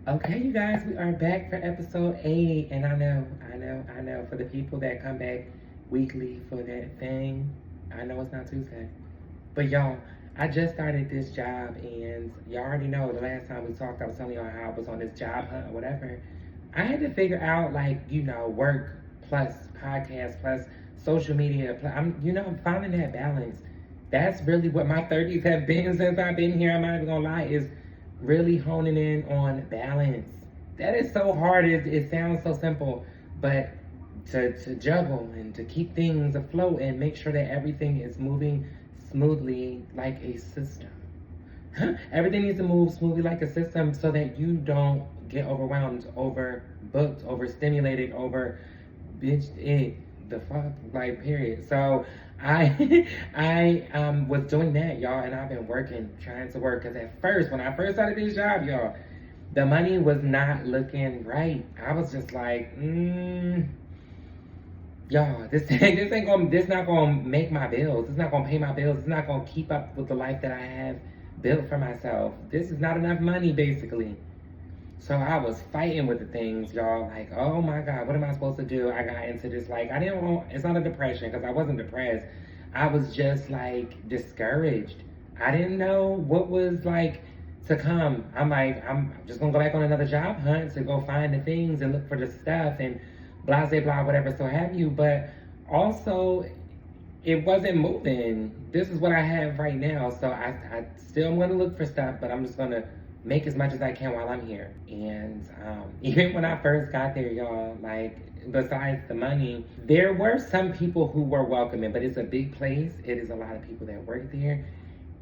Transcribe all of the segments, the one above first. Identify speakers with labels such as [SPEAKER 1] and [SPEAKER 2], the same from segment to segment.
[SPEAKER 1] Okay, you guys, we are back for episode 8. And I know, for the people that come back weekly for that thing, I know it's not Tuesday. But y'all, I just started this job, and y'all already know the last time we talked, I was telling y'all how I was on this job hunt or whatever. I had to figure out, like, work plus podcast plus social media. I'm finding that balance. That's really what my 30s have been since I've been here. I'm not even gonna lie, is really honing in on balance. That is so hard. It sounds so simple, but to juggle and to keep things afloat and make sure that everything is moving smoothly like a system. Everything needs to move smoothly like a system so that you don't get overwhelmed, overbooked, overstimulated, over bitch it the fuck, like, period. So I I was doing that, y'all, and I've been trying to work, because at first, when I first started this job, y'all, the money was not looking right. I was just like, y'all, this not gonna make my bills. It's not gonna pay my bills. It's not gonna keep up with the life that I have built for myself. This is not enough money, basically. So I was fighting with the things, y'all. Like, oh my God, what am I supposed to do? I got into this, like, it's not a depression, because I wasn't depressed. I was just, like, discouraged. I didn't know what was, like, to come. I'm like, I'm just gonna go back on another job hunt to go find the things and look for the stuff and blah, blah, blah, whatever, so have you. But also, it wasn't moving. This is what I have right now. So I still am gonna look for stuff, but I'm just gonna make as much as I can while I'm here. And even when I first got there, y'all, like, besides the money, there were some people who were welcoming, but it's a big place. It is a lot of people that work there.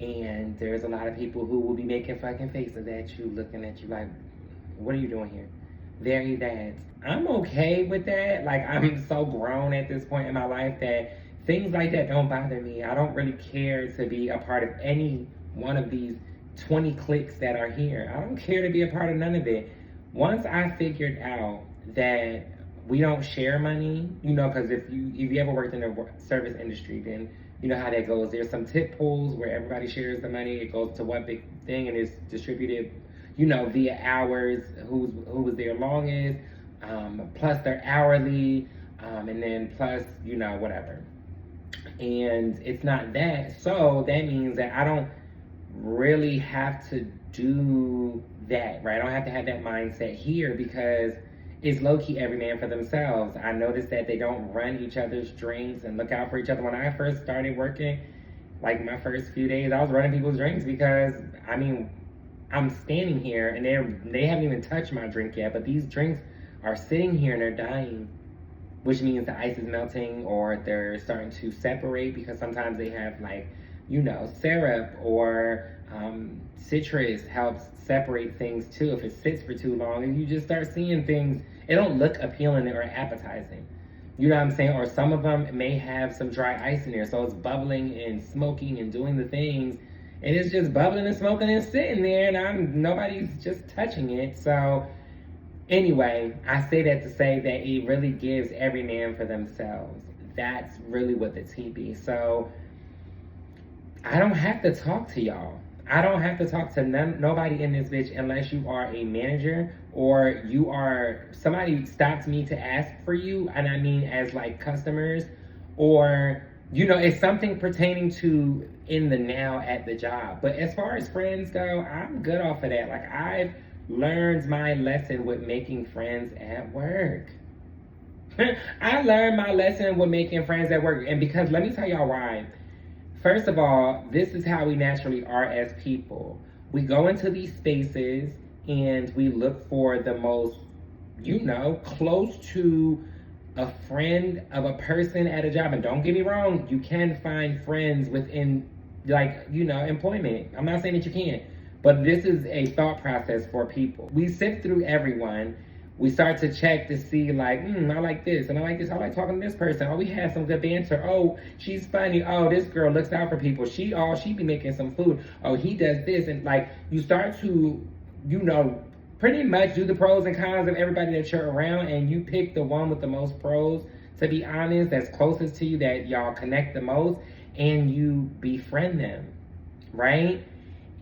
[SPEAKER 1] And there's a lot of people who will be making fucking faces at you, looking at you like, what are you doing here? Very that. I'm okay with that. Like, I'm so grown at this point in my life that things like that don't bother me. I don't really care to be a part of any one of these 20 cliques that are here. I don't care to be a part of none of it. Once I figured out that we don't share money, because if you ever worked in the service industry, then you know how that goes. There's some tip pools where everybody shares the money. It goes to one big thing and it's distributed, via hours, who was there longest, plus their hourly, and then plus, whatever. And it's not that. So that means that I don't really have to do that, right? I don't have to have that mindset here, because it's low-key every man for themselves. I noticed that they don't run each other's drinks and look out for each other. When I first started working, like my first few days, I was running people's drinks because, I'm standing here and they haven't even touched my drink yet, but these drinks are sitting here and they're dying, which means the ice is melting or they're starting to separate, because sometimes they have, like, syrup or citrus helps separate things too if it sits for too long, and you just start seeing things. It don't look appealing or appetizing. You know what I'm saying? Or some of them may have some dry ice in there, so it's bubbling and smoking and doing the things, and it's just bubbling and smoking and sitting there, and nobody's just touching it. So anyway, I say that to say that it really gives every man for themselves. That's really what the TB. So I don't have to talk to y'all. I don't have to talk to nobody in this bitch unless you are a manager or somebody stops me to ask for you, and I mean as like customers, or it's something pertaining to in the now at the job. But as far as friends go, I'm good off of that. Like, I've learned my lesson with making friends at work. I learned my lesson with making friends at work, and because let me tell y'all why. First of all, this is how we naturally are as people. We go into these spaces and we look for the most, close to a friend of a person at a job. And don't get me wrong, you can find friends within, employment. I'm not saying that you can't, but this is a thought process for people. We sift through everyone. We start to check to see, like, I like this, and I like this. I like talking to this person. Oh, we had some good banter. Oh, she's funny. Oh, this girl looks out for people. She be making some food. Oh, he does this. And, like, you start to, pretty much do the pros and cons of everybody that you're around, and you pick the one with the most pros, to be honest, that's closest to you, that y'all connect the most, and you befriend them, right?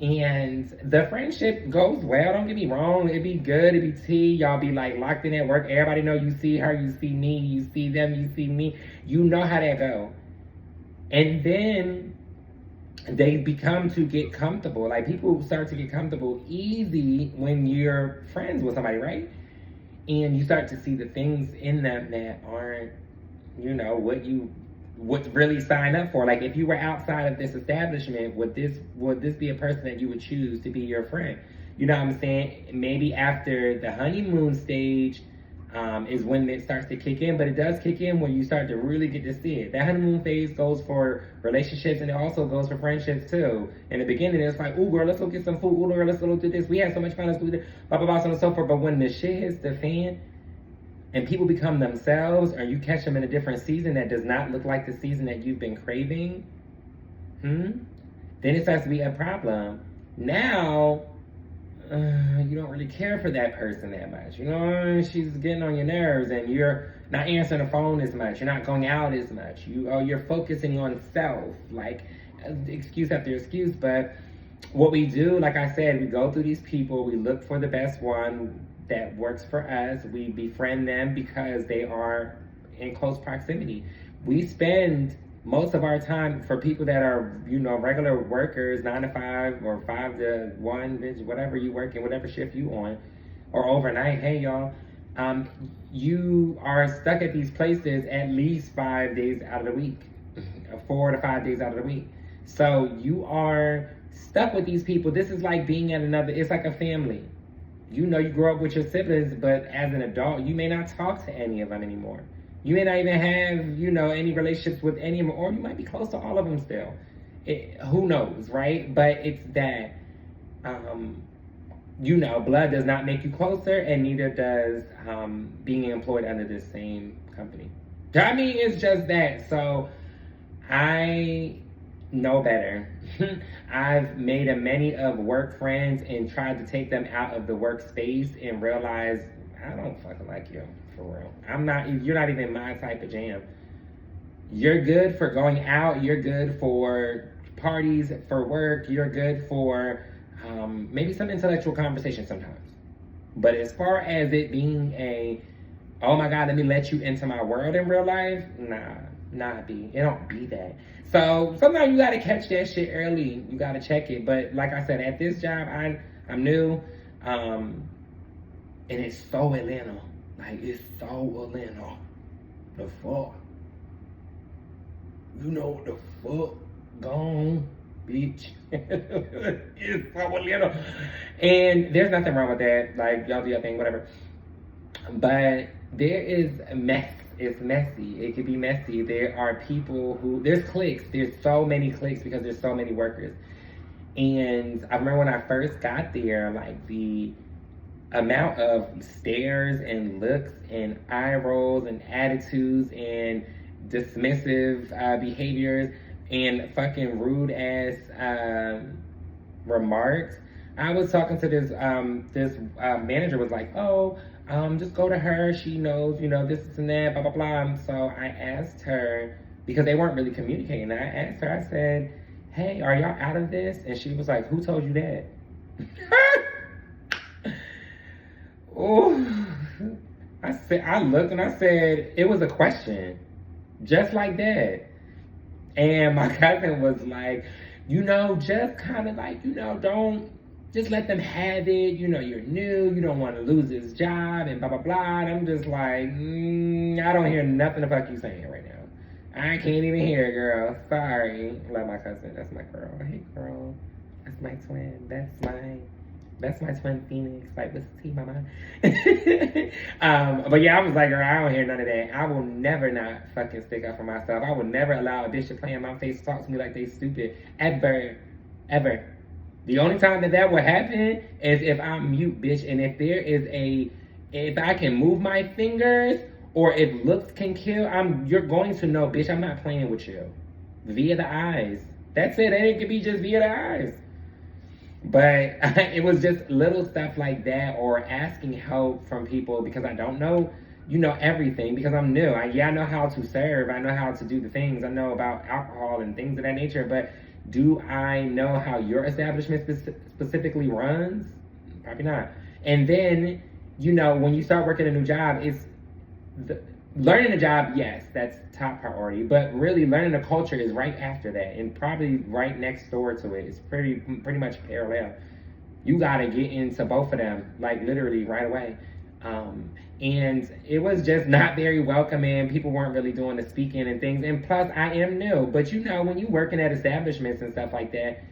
[SPEAKER 1] And the friendship goes well, don't get me wrong. It'd be good, it'd be tea. Y'all be like locked in at work. Everybody know you see her, you see me, you see them, you see me. You know how that go. And then they become to get comfortable. Like, people start to get comfortable easy when you're friends with somebody, right? And you start to see the things in them that aren't, what you would really sign up for. Like, if you were outside of this establishment, would this be a person that you would choose to be your friend? You know what I'm saying? Maybe after the honeymoon stage is when it starts to kick in, but it does kick in when you start to really get to see it. That honeymoon phase goes for relationships, and it also goes for friendships too. In the beginning, it's like, ooh, girl, let's go get some food. Ooh, girl, let's go do this. We had so much fun. Let's do this. Blah, blah, blah, so on and so forth. But when the shit hits the fan, and people become themselves, or you catch them in a different season that does not look like the season that you've been craving, then it starts to be a problem. Now, you don't really care for that person that much. She's getting on your nerves, and you're not answering the phone as much. You're not going out as much. You're focusing on self, like excuse after excuse. But what we do, like I said, we go through these people, we look for the best one that works for us. We befriend them because they are in close proximity. We spend most of our time for people that are, regular workers, 9 to 5 or 5 to 1, bitch, whatever you work in, whatever shift you on, or overnight. Hey, y'all, you are stuck at these places at least 5 days out of the week, 4 to 5 days out of the week. So you are stuck with these people. This is like being at it's like a family. You grow up with your siblings, but as an adult, you may not talk to any of them anymore. You may not even have, any relationships with any of them, or you might be close to all of them still. Who knows, right? But it's that, blood does not make you closer, and neither does being employed under this same company. I mean, it's just that. So I know better. I've made a many of work friends and tried to take them out of the workspace and realize I don't fucking like you, for real. You're not even my type of jam. You're good for going out, you're good for parties, for work, you're good for maybe some intellectual conversation sometimes. But as far as it being oh my God, let me let you into my world in real life, nah, B. It don't be that. So sometimes you gotta catch that shit early. You gotta check it. But like I said, at this job, I'm new, and it's so Atlanta. Like, it's so Atlanta. The fuck. You know what the fuck? Gone, bitch. It's so Atlanta. And there's nothing wrong with that. Like, y'all do your thing, whatever. But there is mess. It's messy. It could be messy. There are people there's cliques. There's so many cliques because there's so many workers. And I remember when I first got there, like, the amount of stares and looks and eye rolls and attitudes and dismissive behaviors and fucking rude ass remarks. I was talking to this manager was like, oh, just go to her. She knows, this and that, blah, blah, blah. So I asked her, because they weren't really communicating. I asked her, I said, hey, are y'all out of this? And she was like, who told you that? Oh, I looked and I said, it was a question, just like that. And my cousin was like, just kind of like, don't, just let them have it. You're new, you don't want to lose this job and blah, blah, blah. And I'm just like, I don't hear nothing the fuck you saying right now. I can't even hear it, girl. Sorry. Love my cousin. That's my girl. Hey, girl. That's my twin. That's my twin Phoenix. Like, what's the tea, mama? But yeah, I was like, girl, I don't hear none of that. I will never not fucking stick up for myself. I will never allow a bitch to play in my face, talk to me like they stupid. Ever. Ever. The only time that will happen is if I'm mute, bitch. And if I can move my fingers, or if looks can kill, you're going to know, bitch, I'm not playing with you. Via the eyes. That's it. And it could be just via the eyes. But it was just little stuff like that, or asking help from people because I don't know, everything, because I'm new. I know how to serve. I know how to do the things. I know about alcohol and things of that nature. But Do I know how your establishment specifically runs? Probably not. And then, when you start working a new job, learning a job, yes, that's top priority. But really, learning the culture is right after that, and probably right next door to it. It's pretty much parallel. You gotta get into both of them, like literally right away. And it was just not very welcoming. People weren't really doing the speaking and things. And plus, I am new. But when you working at establishments and stuff like that,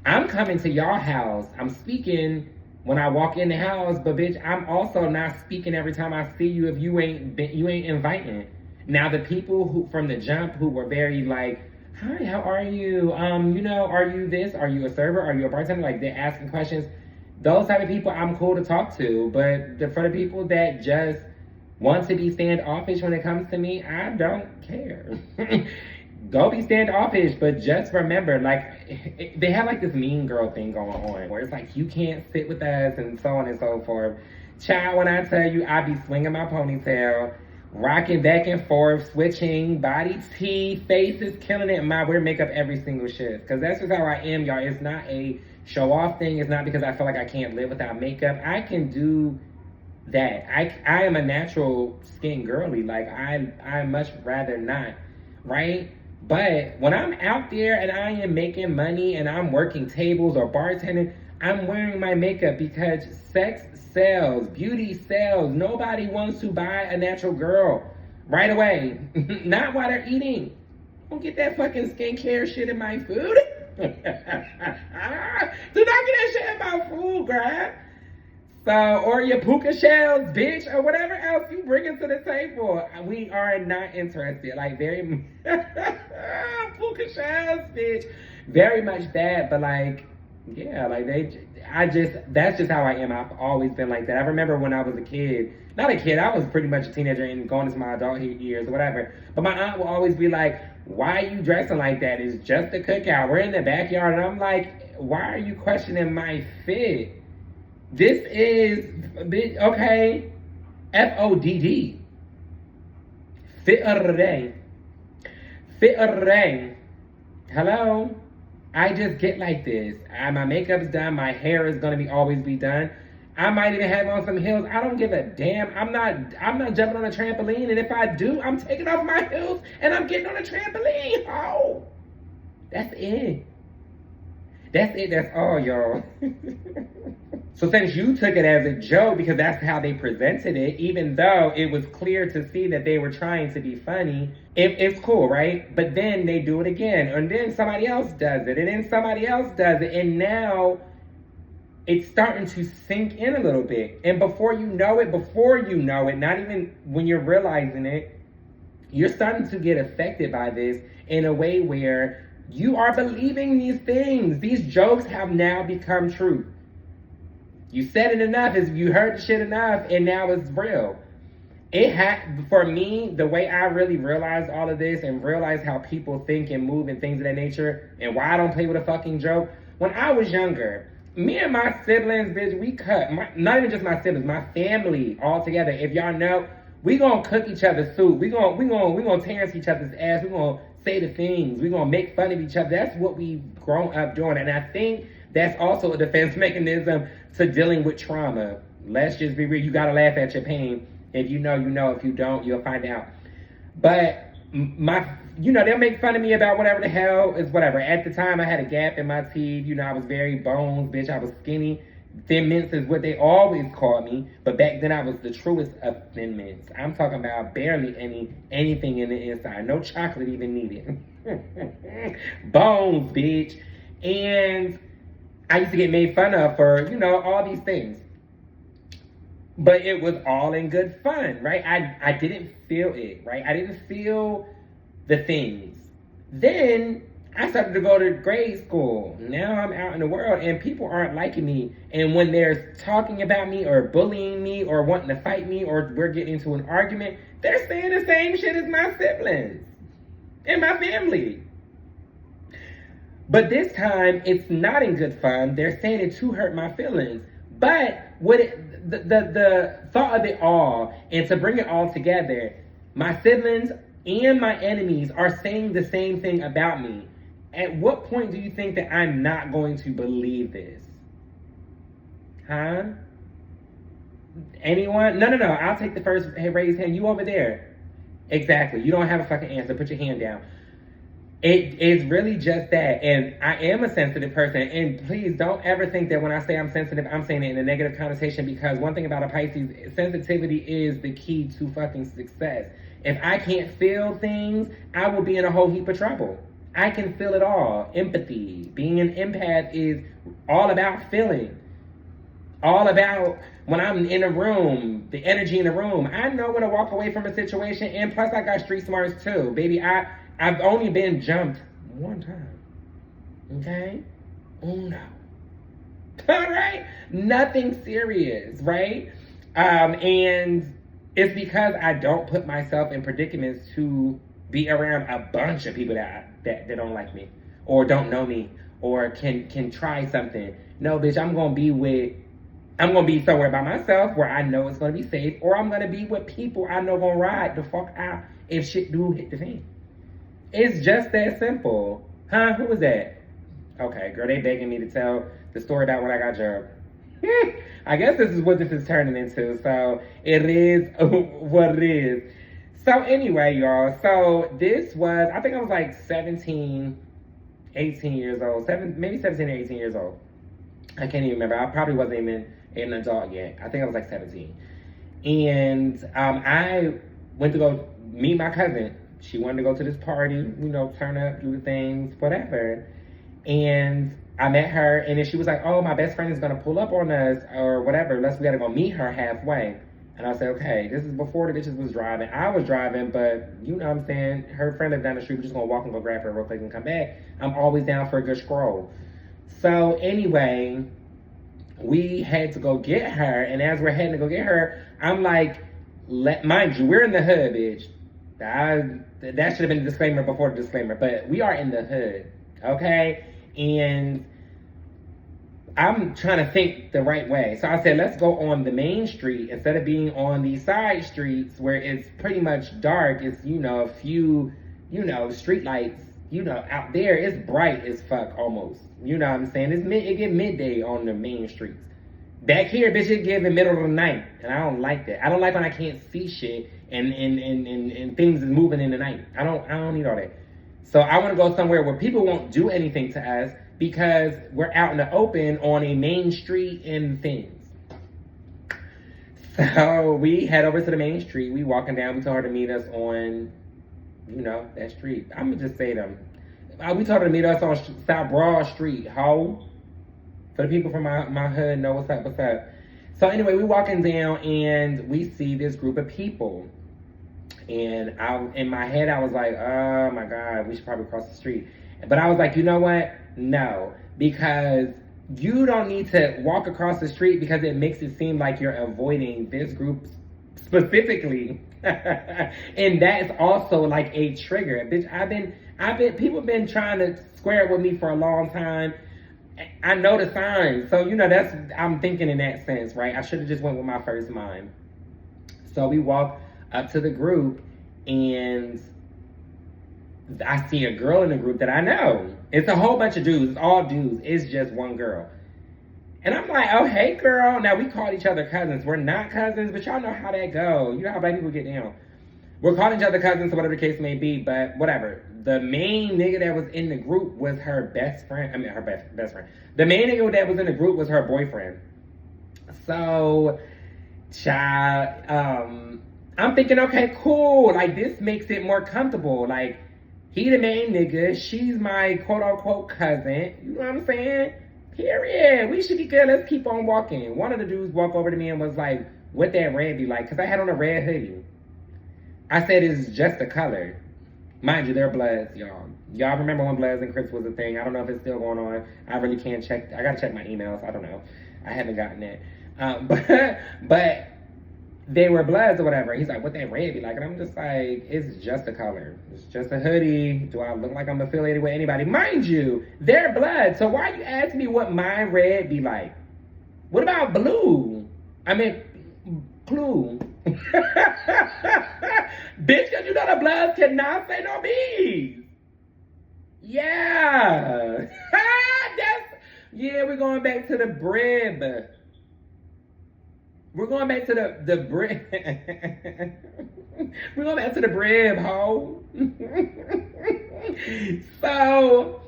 [SPEAKER 1] I'm coming to y'all house. I'm speaking when I walk in the house, but bitch, I'm also not speaking every time I see you if you ain't inviting. Now, the people who from the jump who were very like, hi, how are you? Are you this? Are you a server? Are you a bartender? Like, they're asking questions. Those type of people I'm cool to talk to. But for the people that just want to be standoffish when it comes to me, I don't care. Go be standoffish, but just remember, like, they have like this mean girl thing going on where it's like, you can't sit with us and so on and so forth. Child, when I tell you, I be swinging my ponytail, rocking back and forth, switching, body tea, faces, killing it, my wear makeup every single shift. Because that's just how I am, y'all. It's not a show-off thing. It's not because I feel like I can't live without makeup. I can do that. I am a natural skin girly. Like, I much rather not, right? But when I'm out there and I am making money and I'm working tables or bartending, I'm wearing my makeup because sex sells, beauty sells. Nobody wants to buy a natural girl right away. Not while they're eating. Don't get that fucking skincare shit in my food. Do not get that shit in my food, girl. So, or your puka shells, bitch, or whatever else you bringing to the table. We are not interested. Like, very puka shells, bitch. Very much that, but like, yeah, like that's just how I am. I've always been like that. I remember when I was a kid, not a kid, I was pretty much a teenager and going into my adult years or whatever. But my aunt will always be like, why are you dressing like that? It's just a cookout. We're in the backyard. And I'm like, why are you questioning my fit? This is, okay, FODD. Fit of the day. Fit of the day. Hello? I just get like this. My makeup's done. My hair is going to always be done. I might even have on some heels. I don't give a damn. I'm not jumping on a trampoline. And if I do, I'm taking off my heels and I'm getting on a trampoline. Oh, that's it. That's it. That's all, y'all. So since you took it as a joke, because that's how they presented it, even though it was clear to see that they were trying to be funny, it's cool, right? But then they do it again, and then somebody else does it, and then somebody else does it, and now it's starting to sink in a little bit. And before you know it, not even when you're realizing it, you're starting to get affected by this in a way where you are believing these things. These jokes have now become truth. You said it enough, you heard the shit enough, and now it's real. For me, the way I really realized all of this and realized how people think and move and things of that nature, and why I don't play with a fucking joke, when I was younger, me and my siblings, bitch, we cut, not even just my siblings, my family all together. If y'all know, we gonna cook each other's soup. We gonna terrence each other's ass. We gonna say the things. We gonna make fun of each other. That's what we've grown up doing. And I think that's also a defense mechanism to dealing with trauma. Let's just be real. You gotta laugh at your pain. If you know, you know. If you don't, you'll find out. But they'll make fun of me about whatever the hell is whatever. At the time, I had a gap in my teeth. I was very bones, bitch. I was skinny. Thin mints is what they always called me. But back then, I was the truest of thin mints. I'm talking about barely anything in the inside. No chocolate even needed. Bones, bitch. And I used to get made fun of for, all these things. But it was all in good fun, right? I didn't feel it, right? I didn't feel the things. Then I started to go to grade school. Now I'm out in the world and people aren't liking me. And when they're talking about me or bullying me or wanting to fight me or we're getting into an argument, they're saying the same shit as my siblings and my family. But this time, it's not in good fun. They're saying it to hurt my feelings. But the thought of it all, and to bring it all together, my siblings and my enemies are saying the same thing about me. At what point do you think that I'm not going to believe this? Huh? Anyone? No. I'll take the first raised hand. You over there. Exactly. You don't have a fucking answer. Put your hand down. It is really just that. And I am a sensitive person. And please don't ever think that when I say I'm sensitive, I'm saying it in a negative connotation, because one thing about a Pisces, sensitivity is the key to fucking success. If I can't feel things, I will be in a whole heap of trouble. I can feel it all. Empathy. Being an empath is all about feeling. All about when I'm in a room, the energy in the room. I know when to walk away from a situation, and plus I got street smarts too. Baby, I've only been jumped one time. Okay? Uno. All right? Nothing serious, right? And it's because I don't put myself in predicaments to be around a bunch of people that don't like me or don't know me or can try something. No, bitch, I'm gonna be somewhere by myself where I know it's gonna be safe, or I'm gonna be with people I know gonna ride the fuck out if shit do hit the fan. It's just that simple. Huh? Who was that? Okay, girl, they begging me to tell the story about when I got jumped. I guess this is what this is turning into, so it is what it is. So anyway, y'all, so this was, I think I was like 17, 18 years old, maybe 17 or 18 years old. I can't even remember. I probably wasn't even an adult yet. I think I was like 17. And I went to go meet my cousin. She wanted to go to this party, turn up, do the things, whatever. And I met her, and then she was like, oh, my best friend is going to pull up on us or whatever. We got to go meet her halfway. And I said, okay, this is before the bitches was driving. I was driving, but you know what I'm saying? Her friend lived down the street. We're just going to walk and go grab her real quick and come back. I'm always down for a good scroll. So anyway, we had to go get her. And as we're heading to go get her, I'm like, mind you, we're in the hood, bitch. That should have been a disclaimer before the disclaimer. But we are in the hood, okay? And I'm trying to think the right way. So I said, let's go on the main street instead of being on these side streets where it's pretty much dark. It's, a few, street lights, out there. It's bright as fuck almost. You know what I'm saying? It get midday on the main streets. Back here, bitch, it give in middle of the night. And I don't like that. I don't like when I can't see shit and things is moving in the night. I don't need all that. So I want to go somewhere where people won't do anything to us because we're out in the open on a main street and things. So we head over to the main street. We walking down. We told her to meet us on, that street. I'm going to just say them. We told her to meet us on South Broad Street, ho. So the people from my hood know what's up. So anyway, we walking down and we see this group of people. And in my head, I was like, oh my God, we should probably cross the street. But I was like, you know what? No, because you don't need to walk across the street because it makes it seem like you're avoiding this group specifically. And that's also like a trigger. Bitch, people been trying to square it with me for a long time. I know the signs. So, I'm thinking in that sense, right? I should have just went with my first mind. So we walk up to the group and I see a girl in the group that I know. It's a whole bunch of dudes. It's all dudes. It's just one girl. And I'm like, oh, hey, girl. Now, we call each other cousins. We're not cousins, but y'all know how that go. You know how black people get down. We're calling each other cousins, whatever the case may be, but whatever. The main nigga that was in the group was her best friend. Her best friend. The main nigga that was in the group was her boyfriend. So, child, I'm thinking, okay, cool. Like, this makes it more comfortable. Like, he the main nigga. She's my quote-unquote cousin. You know what I'm saying? Period. We should be good. Let's keep on walking. One of the dudes walked over to me and was like, what that red be like? Because I had on a red hoodie. I said, it's just the color. Mind you, they're Bloods, y'all. Y'all remember when Bloods and Crips was a thing? I don't know if it's still going on. I really can't check. I got to check my emails. I don't know. I haven't gotten that. But they were Bloods or whatever. He's like, what that red be like? And I'm just like, it's just a color. It's just a hoodie. Do I look like I'm affiliated with anybody? Mind you, they're Bloods. So why you ask me what my red be like? What about blue? I mean, blue. Bitch, because you know the Bloods cannot say no bees. Yeah. We're going back to the brib. We're going back to the brib. We're going back to the brib, ho. So,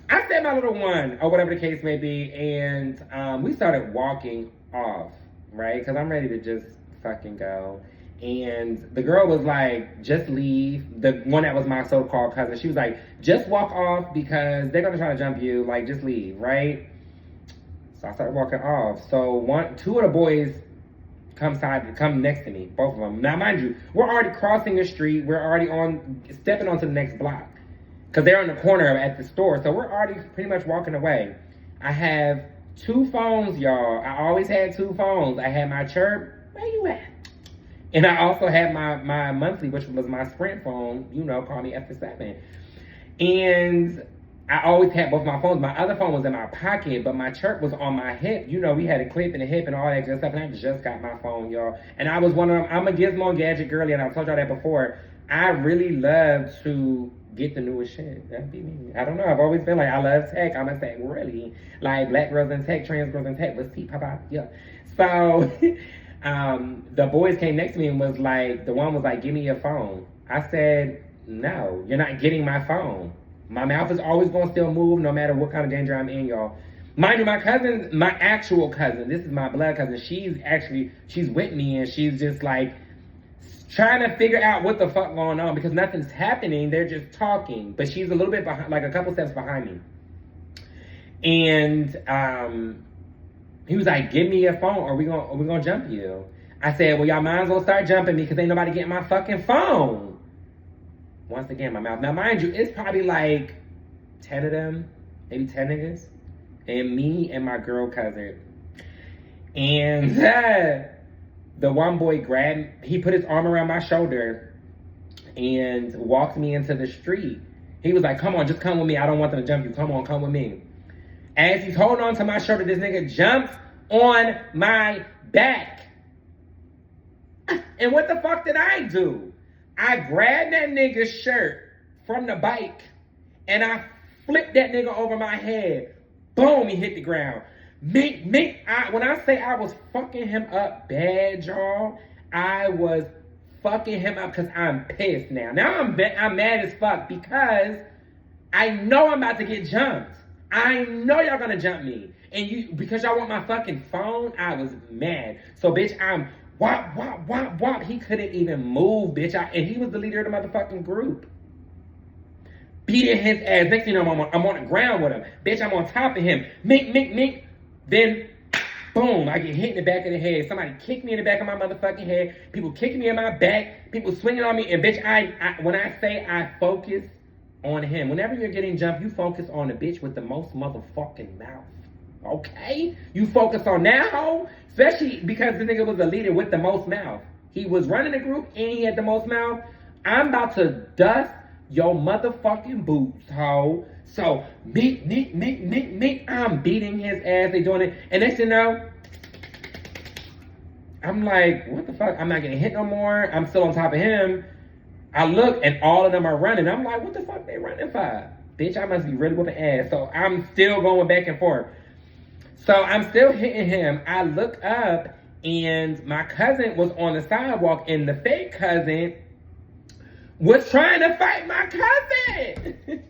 [SPEAKER 1] I said my little one, or whatever the case may be, and we started walking off, right? Because I'm ready to just fucking go. And the girl was like, just leave. The one that was my so-called cousin, she was like, just walk off because they're going to try to jump you. Like, just leave, right? So I started walking off. So two of the boys come next to me, both of them. Now, mind you, we're already crossing the street. We're already stepping onto the next block. Because they're in the corner at the store. So we're already pretty much walking away. I have 2 phones, y'all. I always had 2 phones. I had my Chirp. Where you at? And I also had my monthly, which was my Sprint phone. You know, call me after 7. And I always had both my phones. My other phone was in my pocket, but my Chirp was on my hip. You know, we had a clip in the hip and all that good stuff. And I just got my phone, y'all. And I was one of them. I'm a gizmo gadget girly, and I told y'all that before. I really love to get the newest shit. That'd be me. I don't know. I've always been like, I love tech. I'm a tech really. Like black girls in tech, trans girls in tech. Let's see, pop. Yeah. So the boys came next to me and was like, the one was like, give me your phone. I said, no, you're not getting my phone. My mouth is always going to still move no matter what kind of danger I'm in, y'all. Mind you, my cousin, my actual cousin, this is my blood cousin. She's with me and she's just like, trying to figure out what the fuck going on because nothing's happening. They're just talking. But she's a little bit behind, like a couple steps behind me. And he was like, give me your phone or we gonna jump you. I said, well, y'all might as well start jumping me because ain't nobody getting my fucking phone. Once again, my mouth. Now, mind you, it's probably like 10 of them, maybe 10 niggas. And me and my girl cousin. And the one boy he put his arm around my shoulder and walked me into the street. He was like, come on, just come with me. I don't want them to jump you. Come on, come with me. As he's holding on to my shoulder, this nigga jumps on my back. And what the fuck did I do? I grabbed that nigga's shirt from the bike and I flipped that nigga over my head. Boom, he hit the ground. When I say I was fucking him up bad, y'all, I was fucking him up because I'm pissed now. Now I'm mad as fuck because I know I'm about to get jumped. I know y'all gonna jump me. And because y'all want my fucking phone, I was mad. So, bitch, I'm whop, whop, whop, whop. He couldn't even move, bitch. And he was the leader of the motherfucking group. Beating his ass. Next thing you know, I'm on the ground with him. Bitch, I'm on top of him. Mink. Then, boom, I get hit in the back of the head. Somebody kicked me in the back of my motherfucking head. People kicking me in my back. People swinging on me. And bitch, when I say I focus on him, whenever you're getting jumped, you focus on the bitch with the most motherfucking mouth. Okay? You focus on that hoe, especially because the nigga was the leader with the most mouth. He was running the group and he had the most mouth. I'm about to dust your motherfucking boots, hoe. So, mink, I'm beating his ass. They doing it. And next thing you know, I'm like, what the fuck? I'm not getting hit no more. I'm still on top of him. I look and all of them are running. I'm like, what the fuck they running for? Bitch, I must be really whooping ass. So I'm still going back and forth. So I'm still hitting him. I look up and my cousin was on the sidewalk and the fake cousin was trying to fight my cousin.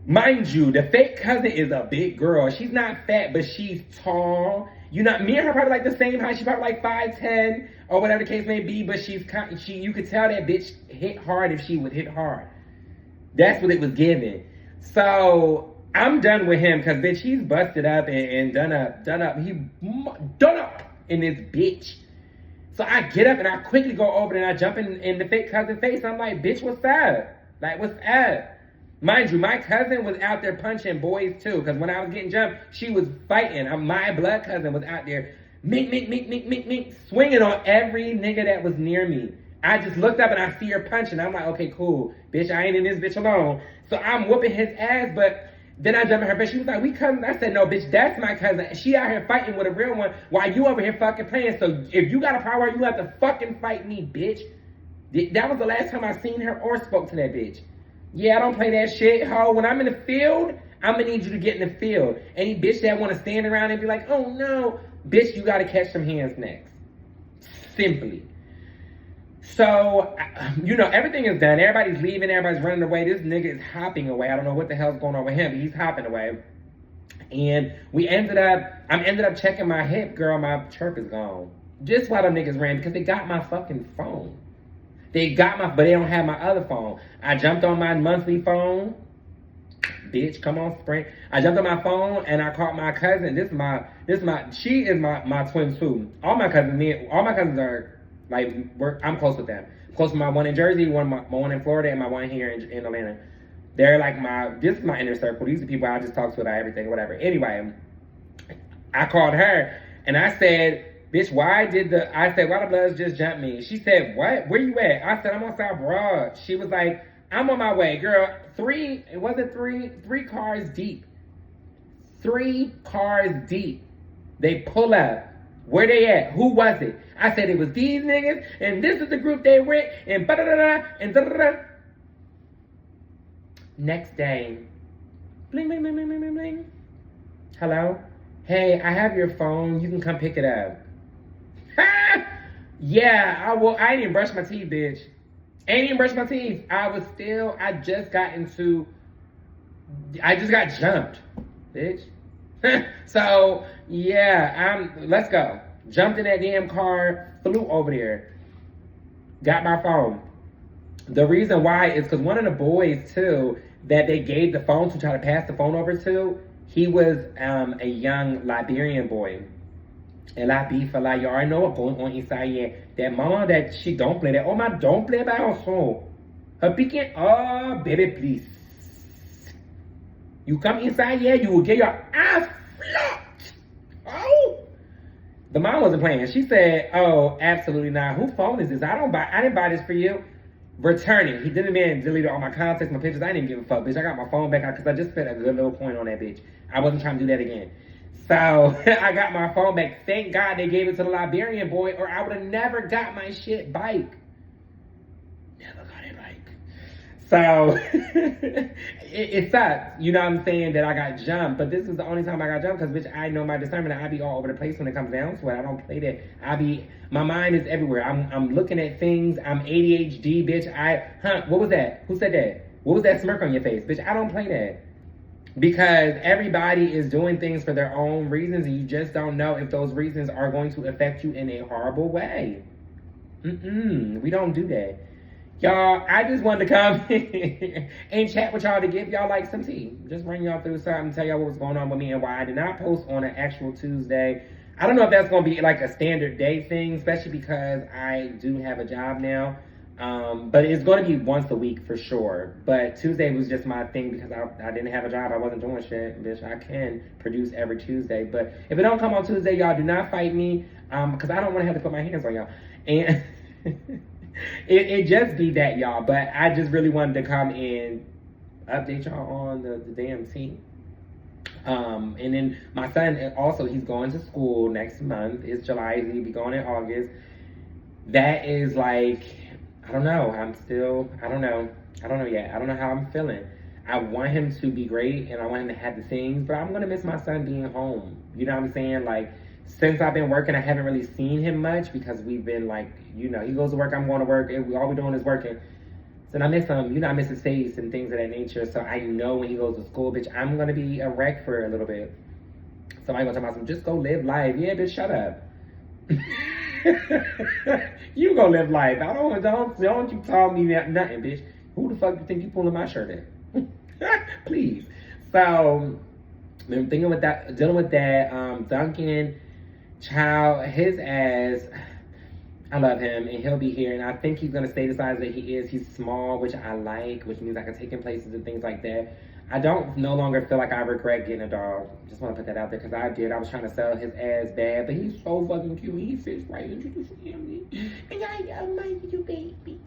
[SPEAKER 1] Mind you, the fake cousin is a big girl. She's not fat, but she's tall. You know, me and her probably like the same height. She's probably like 5'10" or whatever the case may be. But you could tell that bitch hit hard if she would hit hard. That's what it was giving. So I'm done with him because bitch, he's busted up and done up. He done up in this bitch. So I get up and I quickly go over there and I jump in the fake cousin's face. I'm like, bitch, what's up? Like, what's up? Mind you, my cousin was out there punching boys too. Because when I was getting jumped, she was fighting. My blood cousin was out there, mink, swinging on every nigga that was near me. I just looked up and I see her punching. I'm like, okay, cool. Bitch, I ain't in this bitch alone. So I'm whooping his ass, but then I jumped in her face. She was like, we cousins. I said, no, bitch, that's my cousin. She out here fighting with a real one while you over here fucking playing. So if you got a power, you have to fucking fight me, bitch. That was the last time I seen her or spoke to that bitch. Yeah, I don't play that shit, ho. When I'm in the field, I'm gonna need you to get in the field. Any bitch that wanna stand around and be like, oh no, bitch, you gotta catch some hands next. Simply. So, everything is done. Everybody's leaving. Everybody's running away. This nigga is hopping away. I don't know what the hell's going on with him, but he's hopping away. And I ended up checking my hip, girl. My chirp is gone. Just why them niggas ran, because they got my fucking phone. But they don't have my other phone. I jumped on my monthly phone. Bitch, come on, Sprint. I jumped on my phone and I called my cousin. She is my twin too. All my cousins are like, I'm close with them. Close with my one in Jersey, my one in Florida, and my one here in Atlanta. They're like this is my inner circle. These are people I just talk to about everything, whatever. Anyway, I called her and I said, bitch, why the Bloods just jump me? She said, what? Where you at? I said, I'm on South Broad. She was like, I'm on my way, girl. Three cars deep. 3 cars deep. They pull up. Where they at? Who was it? I said it was these niggas, and this is the group they with, and ba-da-da-da, and da-da-da. Next day, bling, bling, bling, bling, bling, bling, bling. Hello? Hey, I have your phone. You can come pick it up. Yeah, I didn't even brush my teeth, bitch. I ain't even brush my teeth. I just got jumped, bitch. So, yeah, let's go. Jumped in that damn car, flew over there, got my phone. The reason why is because one of the boys, too, that they gave the phone to, try to pass the phone over to, he was a young Liberian boy. And I be for like, you already know what's going on inside here. That mama, that she don't play that. Oh, my, don't play by her soul. Her picking, oh, baby, please. You come inside here, you will get your ass flopped. Oh. The mom wasn't playing. She said, oh, absolutely not. Whose phone is this? I didn't buy this for you. Returning. He didn't even delete all my contacts, my pictures. I didn't even give a fuck, bitch. I got my phone back out because I just spent a good little point on that bitch. I wasn't trying to do that again. So I got my phone back. Thank God they gave it to the Liberian boy, or I would have never got my shit bike. Never got it bike. So it sucks, you know what I'm saying, that I got jumped. But this is the only time I got jumped because, bitch, I know my discernment. I be all over the place when it comes down to it. I don't play that. My mind is everywhere. I'm looking at things. I'm ADHD, bitch. What was that? Who said that? What was that smirk on your face? Bitch, I don't play that. Because everybody is doing things for their own reasons, and you just don't know if those reasons are going to affect you in a horrible way. We don't do that. Y'all, I just wanted to come and chat with y'all to give y'all like some tea. Just bring y'all through something, tell y'all what was going on with me and why I did not post on an actual Tuesday. I don't know if that's going to be like a standard day thing, especially because I do have a job now. But it's going to be once a week for sure. But Tuesday was just my thing because I didn't have a job. I wasn't doing shit. Bitch, I can produce every Tuesday. But if it don't come on Tuesday, y'all do not fight me. Because I don't want to have to put my hands on y'all. And it just be that, y'all. But I just really wanted to come and update y'all on the damn tea. And then my son also, he's going to school next month. It's July. He'll be going in August. That is like, I don't know. I don't know yet. I don't know how I'm feeling. I want him to be great and I want him to have the things, but I'm going to miss my son being home. You know what I'm saying? Like, since I've been working, I haven't really seen him much because we've been like, he goes to work, I'm going to work. All we're doing is working. So I miss him. I miss his face and things of that nature. So I know when he goes to school, bitch, I'm going to be a wreck for a little bit. Somebody going to talk about some, just go live life. Yeah, bitch, shut up. You go live life. Don't you tell me nothing, bitch. Who the fuck you think you pulling my shirt in? Please. So I'm dealing with that. Duncan, child, his ass. I love him, and he'll be here, and I think he's gonna stay the size that he is. He's small, which I like, which means I can take him places and things like that. I don't no longer feel like I regret getting a dog. Just want to put that out there because I did. I was trying to sell his ass bad, but he's so fucking cute. He fits right into the family. And I love my little baby.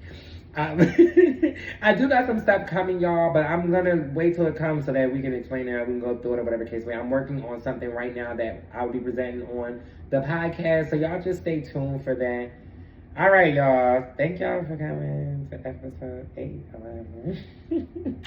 [SPEAKER 1] I do got some stuff coming, y'all, but I'm going to wait till it comes so that we can explain it. We can go through it or whatever case may. I'm working on something right now that I'll be presenting on the podcast, so y'all just stay tuned for that. All right, y'all. Thank y'all for coming. welcome to episode 8.